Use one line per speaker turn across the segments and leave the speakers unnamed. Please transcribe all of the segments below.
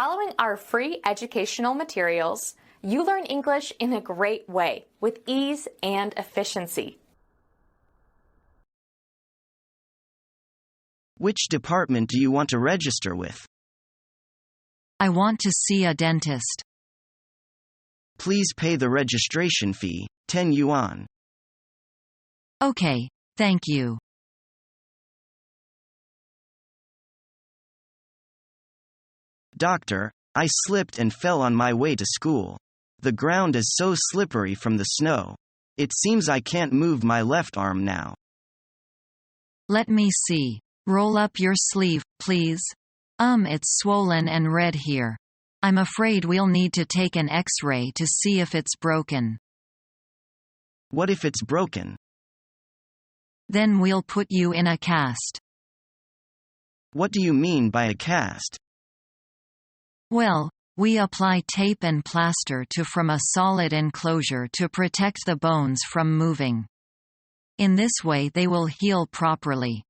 Following our free educational materials, you learn English in a great way with ease and efficiency.
Which department do you want to register with?
I want to see a dentist.
Please pay the registration fee, 10 yuan.
Okay, thank you.
Doctor, I slipped and fell on my way to school. The ground is so slippery from the snow. It seems I can't move my left arm now.
Let me see. Roll up your sleeve, please. It's swollen and red here. I'm afraid we'll need to take an X-ray to see if it's broken.
What if it's broken?
Then we'll put you in a cast.
What do you mean by a cast?
Well, we apply tape and plaster to form a solid enclosure to protect the bones from moving. In this way they will heal properly.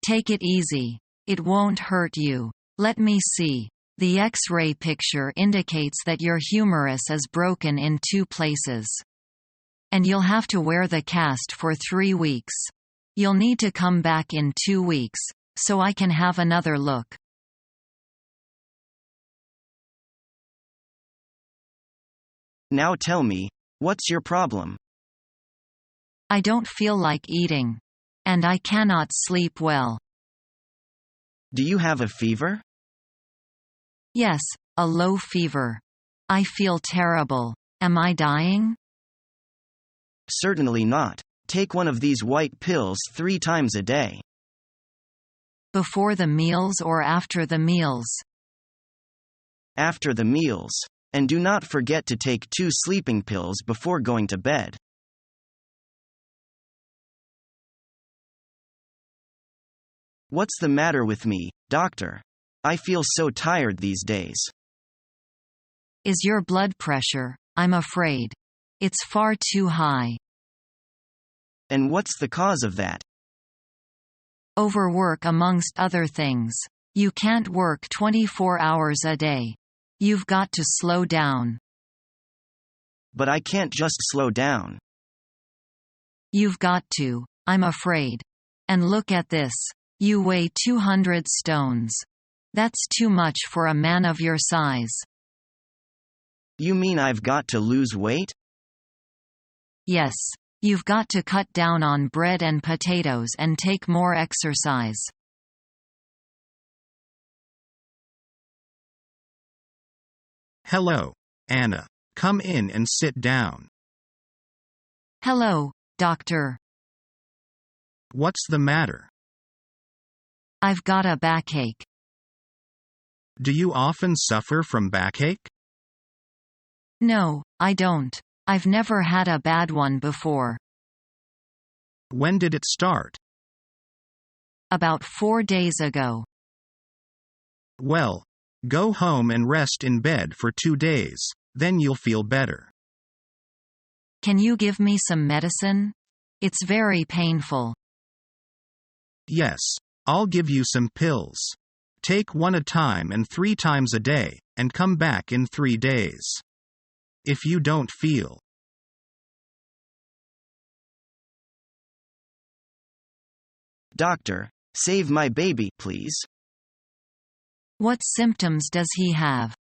Take it easy. It won't hurt you. Let me see. The X-ray picture indicates that your humerus is broken in 2 places. And you'll have to wear the cast for 3 weeks. You'll need to come back in 2 weeks, so I can have another look.
Now tell me, what's your problem?
I don't feel like eating. And I cannot sleep well.
Do you have a fever?
Yes, a low fever. I feel terrible. Am I dying?
Certainly not. Take one of these white pills 3 times a day.
Before the meals or after the meals?
After the meals. And do not forget to take 2 sleeping pills before going to bed. What's the matter with me, doctor? I feel so tired these days.
Is your blood pressure? I'm afraid. It's far too high.
And what's the cause of that?
Overwork amongst other things. You can't work 24 hours a day. You've got to slow down.
But I can't just slow down.
You've got to, I'm afraid. And look at this. You weigh 200 stones. That's too much for a man of your size.
You mean I've got to lose weight?
Yes. You've got to cut down on bread and potatoes and take more exercise.
Hello, Anna. Come in and sit down.
Hello, doctor.
What's the matter?
I've got a backache.
Do you often suffer from backache?
No, I don't. I've never had a bad one before.
When did it start?
About 4 days ago.
Well, go home and rest in bed for 2 days, then you'll feel better.
Can you give me some medicine? It's very painful.
Yes, I'll give you some pills. Take 1 at a time and 3 times a day, and come back in 3 days. If you don't feel
Doctor, save my baby, please.
What symptoms does he have?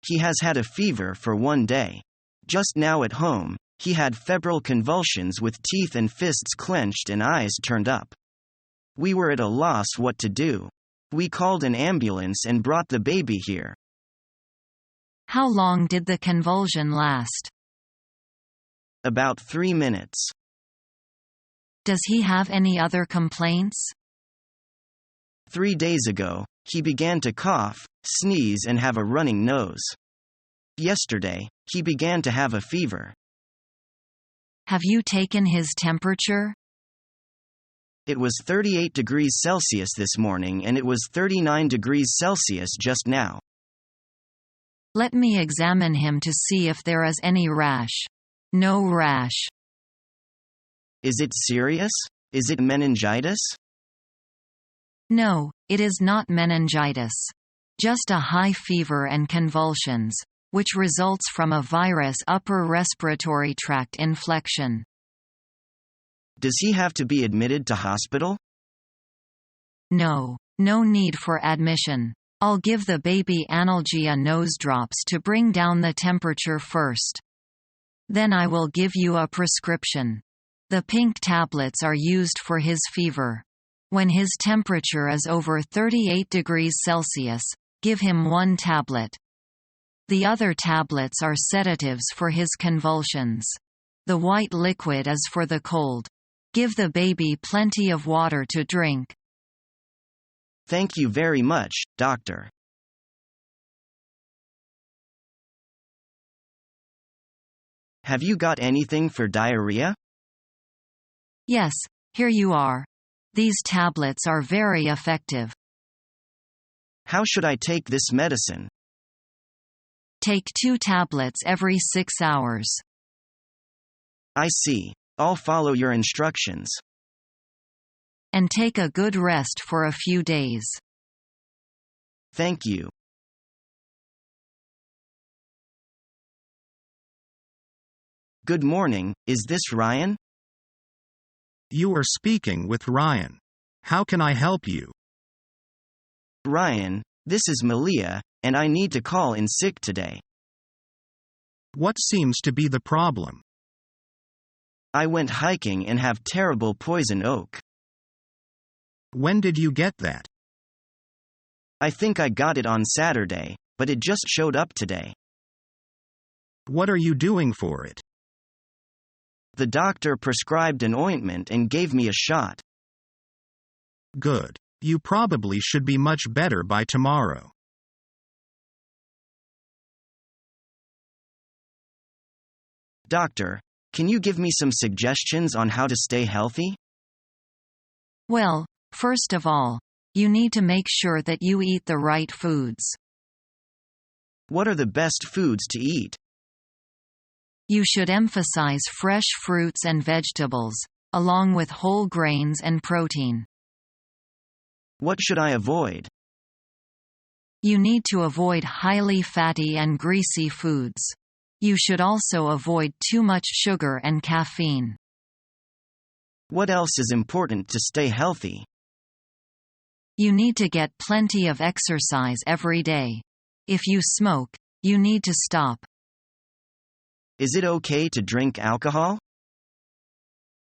He has had a fever for 1 day. Just now at home, he had febrile convulsions with teeth and fists clenched and eyes turned up. We were at a loss what to do. We called an ambulance and brought the baby here.
How long did the convulsion last?
About 3 minutes.
Does he have any other complaints?
3 days ago, he began to cough, sneeze and have a running nose. Yesterday, he began to have a fever.
Have you taken his temperature?
It was 38 degrees Celsius this morning and it was 39 degrees Celsius just now.
Let me examine him to see if there is any rash. No rash.
Is it serious? Is it meningitis?
No, it is not meningitis. Just a high fever and convulsions, which results from a virus upper respiratory tract infection.
Does he have to be admitted to hospital?
No, no need for admission. I'll give the baby analgesia nose drops to bring down the temperature first. Then I will give you a prescription. The pink tablets are used for his fever. When his temperature is over 38 degrees Celsius, give him 1 tablet. The other tablets are sedatives for his convulsions. The white liquid is for the cold. Give the baby plenty of water to drink.
Thank you very much, doctor. Have you got anything for diarrhea?
Yes, here you are. These tablets are very effective.
How should I take this medicine?
Take 2 tablets every 6 hours.
I see. I'll follow your instructions.
And take a good rest for a few days.
Thank you. Good morning, is this Ryan?
You are speaking with Ryan. How can I help you?
Ryan, this is Malia, and I need to call in sick today.
What seems to be the problem?
I went hiking and have terrible poison oak.
When did you get that?
I think I got it on Saturday, but it just showed up today.
What are you doing for it?
The doctor prescribed an ointment and gave me a shot.
Good. You probably should be much better by tomorrow.
Doctor, can you give me some suggestions on how to stay healthy?
Well, first of all, you need to make sure that you eat the right foods.
What are the best foods to eat?
You should emphasize fresh fruits and vegetables, along with whole grains and protein.
What should I avoid?
You need to avoid highly fatty and greasy foods. You should also avoid too much sugar and caffeine.
What else is important to stay healthy?
You need to get plenty of exercise every day. If you smoke, you need to stop.
Is it okay to drink alcohol?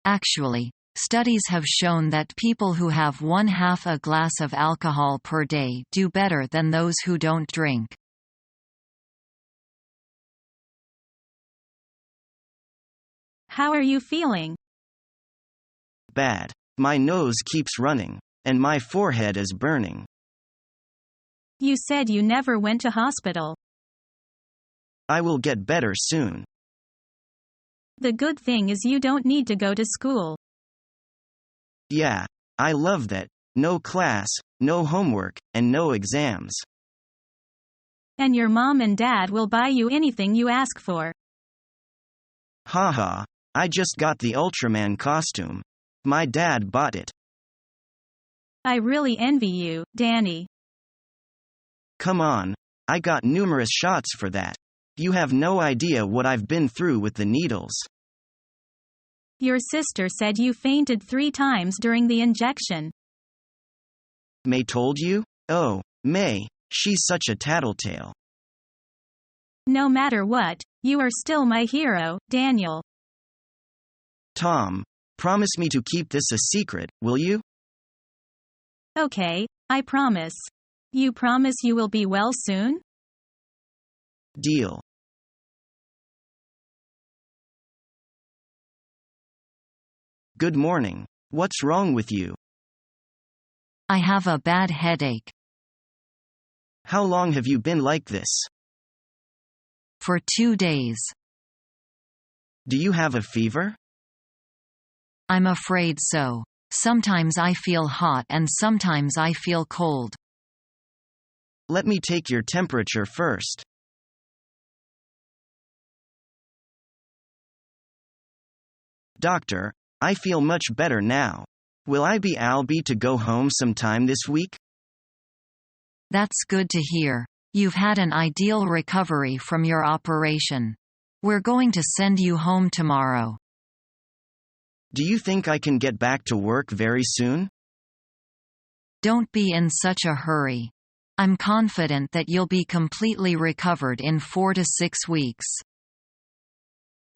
Actually, studies have shown that people who have 1/2 a glass of alcohol per day do better than those who don't drink.
How are you feeling?
Bad. My nose keeps running, and my forehead is burning.
You said you never went to hospital.
I will get better soon.
The good thing is you don't need to go to school.
Yeah, I love that. No class, no homework, and no exams.
And your mom and dad will buy you anything you ask for.
Haha, I just got the Ultraman costume. My dad bought it.
I really envy you, Danny.
Come on, I got numerous shots for that. You have no idea what I've been through with the needles.
Your sister said you fainted 3 times during the injection.
May told you? Oh, May, she's such a tattletale.
No matter what, you are still my hero, Daniel.
Tom, promise me to keep this a secret, will you?
Okay, I promise. You promise you will be well soon?
Deal. Good morning. What's wrong with you?
I have a bad headache.
How long have you been like this?
For 2 days.
Do you have a fever?
I'm afraid so. Sometimes I feel hot and sometimes I feel cold.
Let me take your temperature first. Doctor, I feel much better now. Will I be able to go home sometime this week?
That's good to hear. You've had an ideal recovery from your operation. We're going to send you home tomorrow.
Do you think I can get back to work very soon?
Don't be in such a hurry. I'm confident that you'll be completely recovered in 4 to 6 weeks.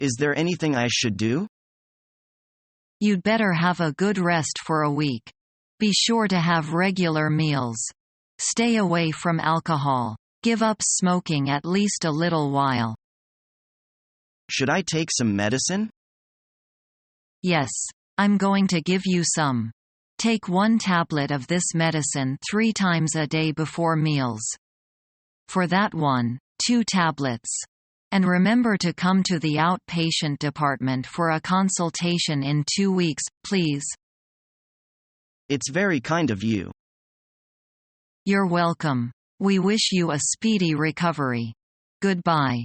Is there anything I should do?
You'd better have a good rest for a week. Be sure to have regular meals. Stay away from alcohol. Give up smoking at least a little while.
Should I take some medicine?
Yes, I'm going to give you some. Take 1 tablet of this medicine 3 times a day before meals. For that one, 2 tablets. And remember to come to the outpatient department for a consultation in 2 weeks, please.
It's very kind of you.
You're welcome. We wish you a speedy recovery. Goodbye.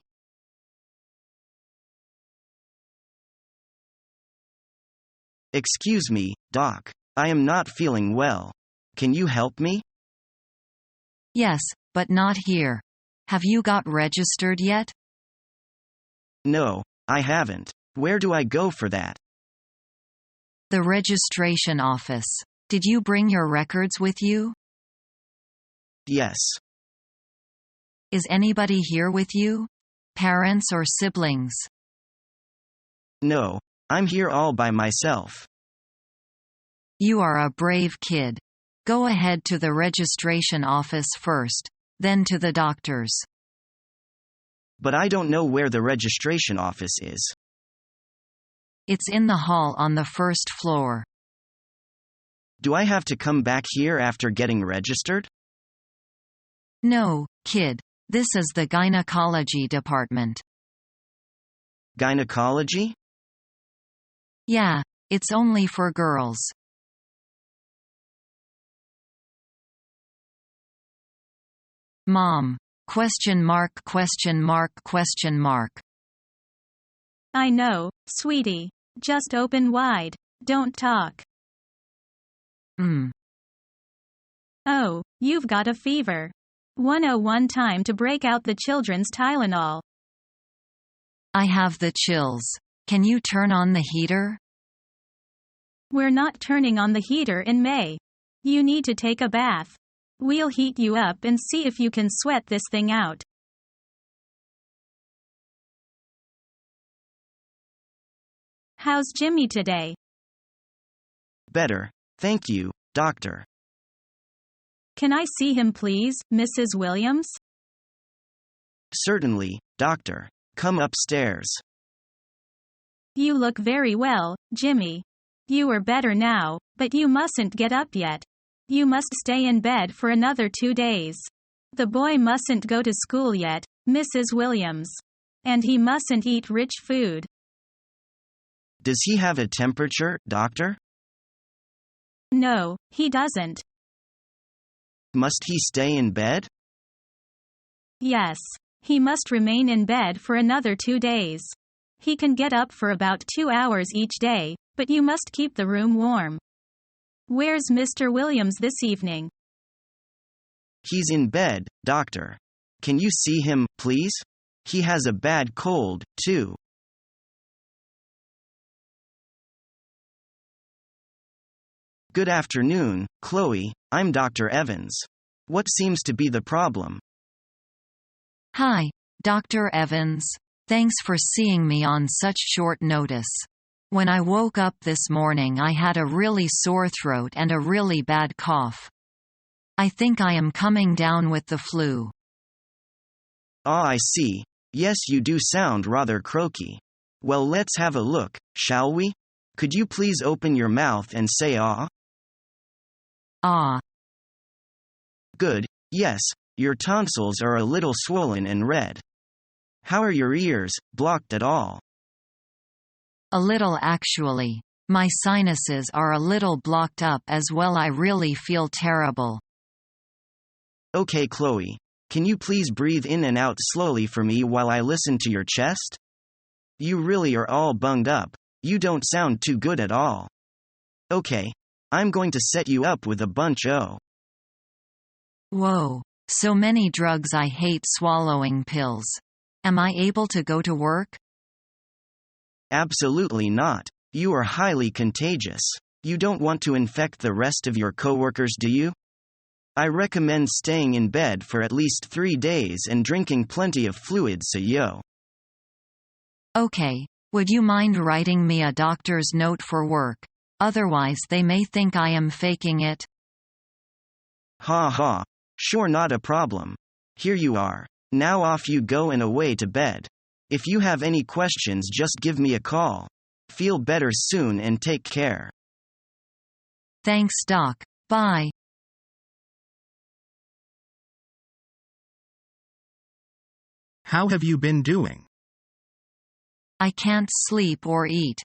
Excuse me, Doc. I am not feeling well. Can you help me?
Yes, but not here. Have you got registered yet?
No, I haven't. Where do I go for that?
The registration office. Did you bring your records with you?
Yes.
Is anybody here with you? Parents or siblings?
No, I'm here all by myself.
You are a brave kid. Go ahead to the registration office first, then to the doctor's.
But I don't know where the registration office is.
It's in the hall on the 1st floor.
Do I have to come back here after getting registered?
No, kid. This is the gynecology department.
Gynecology?
Yeah, it's only for girls. Mom. ?
I know, sweetie. Just open wide. Don't talk. Oh, you've got a fever. 101 time to break out the children's Tylenol.
I have the chills. Can you turn on the heater?
We're not turning on the heater in May. You need to take a bath. We'll heat you up and see if you can sweat this thing out. How's Jimmy today?
Better, thank you, doctor.
Can I see him please, Mrs. Williams?
Certainly, doctor. Come upstairs.
You look very well, Jimmy. You are better now, but you mustn't get up yet. You must stay in bed for another 2 days. The boy mustn't go to school yet, Mrs. Williams. And he mustn't eat rich food.
Does he have a temperature, doctor?
No, he doesn't.
Must he stay in bed?
Yes. He must remain in bed for another 2 days. He can get up for about 2 hours each day, but you must keep the room warm. Where's Mr. Williams this evening?
He's in bed, doctor. Can you see him, please? He has a bad cold, too. Good afternoon, Chloe. I'm Dr. Evans. What seems to be the problem?
Hi, Dr. Evans. Thanks for seeing me on such short notice. When I woke up this morning, I had a really sore throat and a really bad cough. I think I am coming down with the flu.
Ah, I see. Yes, you do sound rather croaky. Well, let's have a look, shall we? Could you please open your mouth and say ah?
Ah.
Good. Yes, your tonsils are a little swollen and red. How are your ears, blocked at all?
A little actually. My sinuses are a little blocked up as well. I really feel terrible.
Okay, Chloe. Can you please breathe in and out slowly for me while I listen to your chest? You really are all bunged up. You don't sound too good at all. Okay. I'm going to set you up with a bunch o.
Whoa. So many drugs, I hate swallowing pills. Am I able to go to work?
Absolutely not. You are highly contagious. You don't want to infect the rest of your coworkers, do you? I recommend staying in bed for at least 3 days and drinking plenty of fluids, so yo.
Okay, would you mind writing me a doctor's note for work? Otherwise they may think I am faking it.
Ha ha. Sure, not a problem. Here you are. Now off you go and away to bed. If you have any questions, just give me a call. Feel better soon and take care.
Thanks, Doc. Bye.
How have you been doing?
I can't sleep or eat.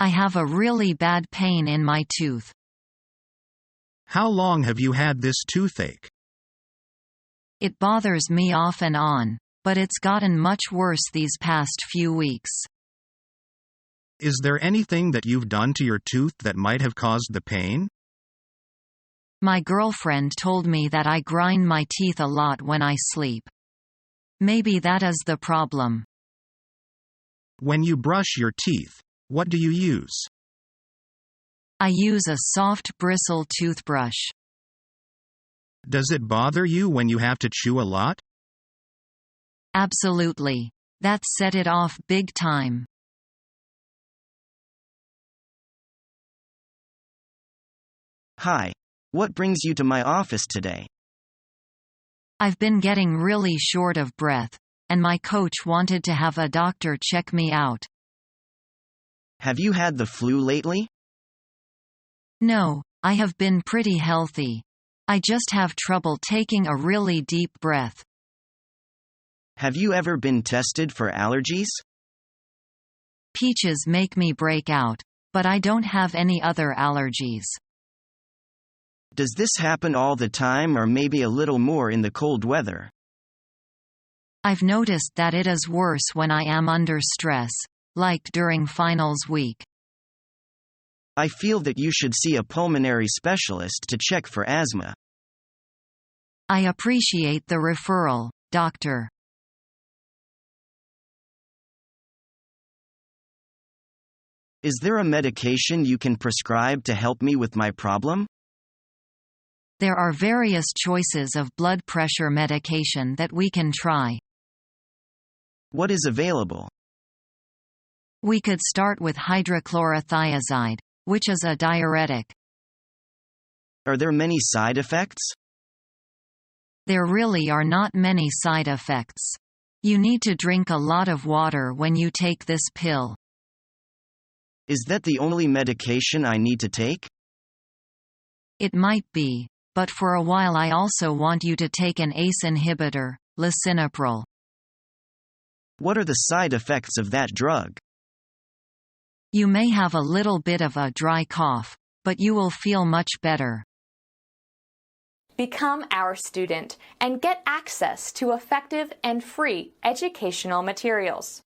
I have a really bad pain in my tooth.
How long have you had this toothache?
It bothers me off and on, but it's gotten much worse these past few weeks.
Is there anything that you've done to your tooth that might have caused the pain?
My girlfriend told me that I grind my teeth a lot when I sleep. Maybe that is the problem.
When you brush your teeth, what do you use?
I use a soft bristle toothbrush.
Does it bother you when you have to chew a lot?
Absolutely. That set it off big time.
Hi. What brings you to my office today?
I've been getting really short of breath, and my coach wanted to have a doctor check me out.
Have you had the flu lately?
No, I have been pretty healthy. I just have trouble taking a really deep breath.
Have you ever been tested for allergies?
Peaches make me break out, but I don't have any other allergies.
Does this happen all the time, or maybe a little more in the cold weather?
I've noticed that it is worse when I am under stress, like during finals week.
I feel that you should see a pulmonary specialist to check for asthma.
I appreciate the referral, doctor.
Is there a medication you can prescribe to help me with my problem?
There are various choices of blood pressure medication that we can try.
What is available?
We could start with hydrochlorothiazide, which is a diuretic.
Are there many side effects?
There really are not many side effects. You need to drink a lot of water when you take this pill.
Is that the only medication I need to take?
It might be, but for a while I also want you to take an ACE inhibitor, lisinopril.
What are the side effects of that drug?
You may have a little bit of a dry cough, but you will feel much better.
Become our student and get access to effective and free educational materials.